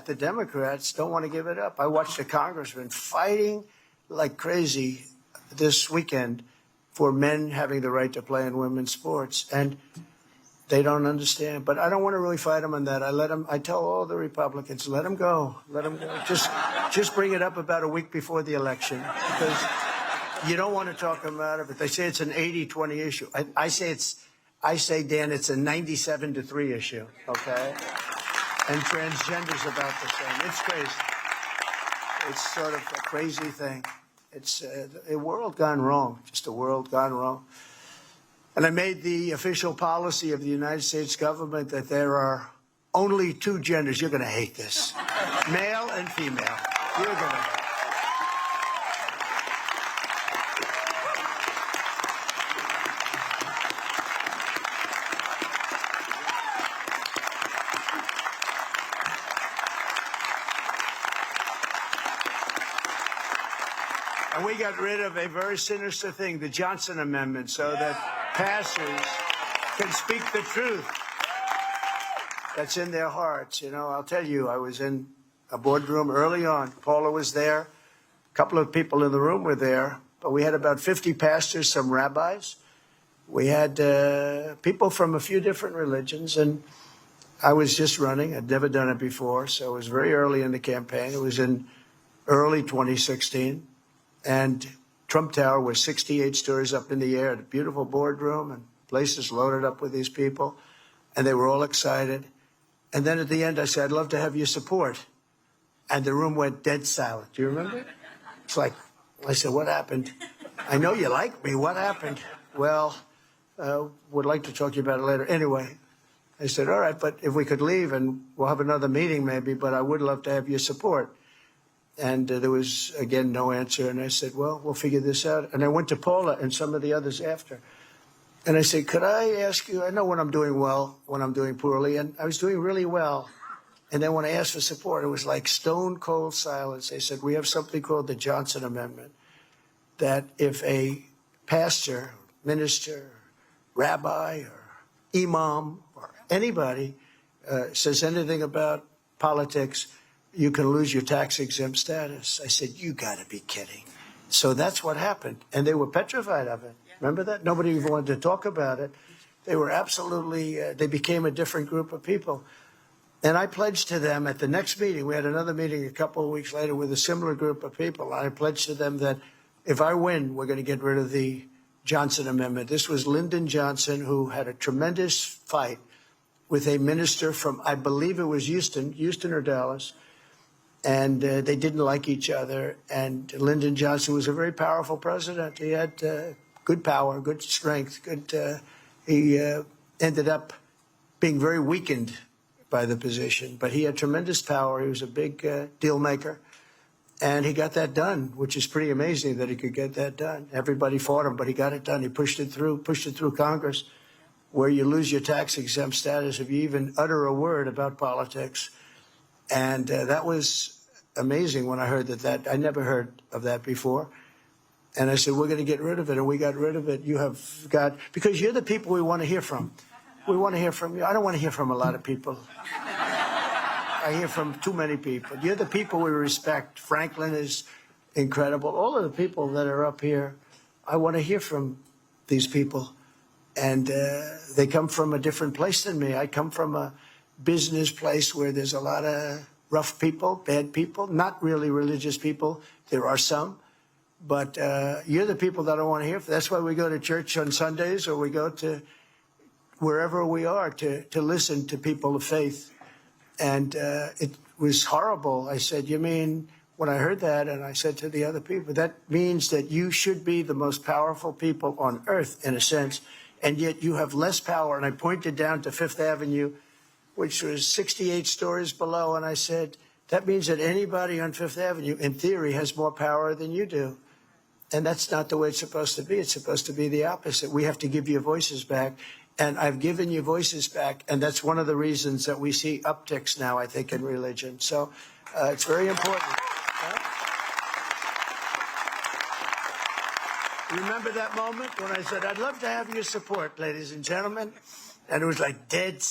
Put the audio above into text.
that, the Democrats don't want to give it up. I watched a congressman fighting like crazy this weekend for men having the right to play in women's sports. And they don't understand. But I don't want to really fight them on that. I tell all the Republicans, let them go. Let them go. Just bring it up about a week before the election, because you don't want to talk them out of it. They say it's an 80-20 issue. I say, Dan, it's a 97-3 issue, okay? And transgender's about the same. It's crazy. It's sort of a crazy thing. It's a world gone wrong, just a world gone wrong. And I made the official policy of the United States government that there are only two genders. You're going to hate this. Male and female. You're going to hate it. And we got rid of a very sinister thing, the Johnson Amendment, so that pastors can speak the truth that's in their hearts. You know, I'll tell you, I was in a boardroom early on. Paula was there. A couple of people in the room were there. But we had about 50 pastors, some rabbis. We had people from a few different religions. And I was just running. I'd never done it before. So it was very early in the campaign. It was in early 2016. And Trump Tower was 68 stories up in the air, a beautiful boardroom, and places loaded up with these people. And they were all excited. And then at the end, I said, I'd love to have your support. And the room went dead silent. Do you remember? It's like, I said, what happened? I know you like me. What happened? Well, would like to talk to you about it later. Anyway, I said, all right, but if we could leave and we'll have another meeting maybe, but I would love to have your support. And there was, again, no answer. And I said, well, we'll figure this out. And I went to Paula and some of the others after. And I said, could I ask you, I know when I'm doing well, when I'm doing poorly, and I was doing really well. And then when I asked for support, it was like stone cold silence. They said, we have something called the Johnson Amendment, that if a pastor, minister, rabbi, or imam, or anybody says anything about politics, you can lose your tax-exempt status. I said, you got to be kidding. So that's what happened. And they were petrified of it. Remember that? Nobody even wanted to talk about it. They were absolutely, they became a different group of people. And I pledged to them at the next meeting, we had another meeting a couple of weeks later with a similar group of people. I pledged to them that if I win, we're going to get rid of the Johnson Amendment. This was Lyndon Johnson, who had a tremendous fight with a minister from, I believe it was Houston or Dallas. And they didn't like each other. And Lyndon Johnson was a very powerful president. He had good power, good strength. He ended up being very weakened by the position. But he had tremendous power. He was a big deal maker. And he got that done, which is pretty amazing that he could get that done. Everybody fought him, but he got it done. He pushed it through Congress, where you lose your tax-exempt status if you even utter a word about politics. And that was amazing when I heard that. I never heard of that before. And I said, we're going to get rid of it. And we got rid of it. You have got, because you're the people we want to hear from. We want to hear from you. I don't want to hear from a lot of people. I hear from too many people. You're the people we respect. Franklin is incredible. All of the people that are up here, I want to hear from these people. And they come from a different place than me. I come from a business place where there's a lot of rough people, bad people, not really religious people. There are some. But you're the people that I want to hear from. That's why we go to church on Sundays, or we go to wherever we are to listen to people of faith. And it was horrible. I said, you mean, when I heard that, and I said to the other people, that means that you should be the most powerful people on earth, in a sense, and yet you have less power. And I pointed down to Fifth Avenue, which was 68 stories below, and I said, that means that anybody on Fifth Avenue, in theory, has more power than you do. And that's not the way it's supposed to be. It's supposed to be the opposite. We have to give your voices back. And I've given you voices back, and that's one of the reasons that we see upticks now, I think, in religion. So it's very important. Remember that moment when I said, I'd love to have your support, ladies and gentlemen? And it was like dead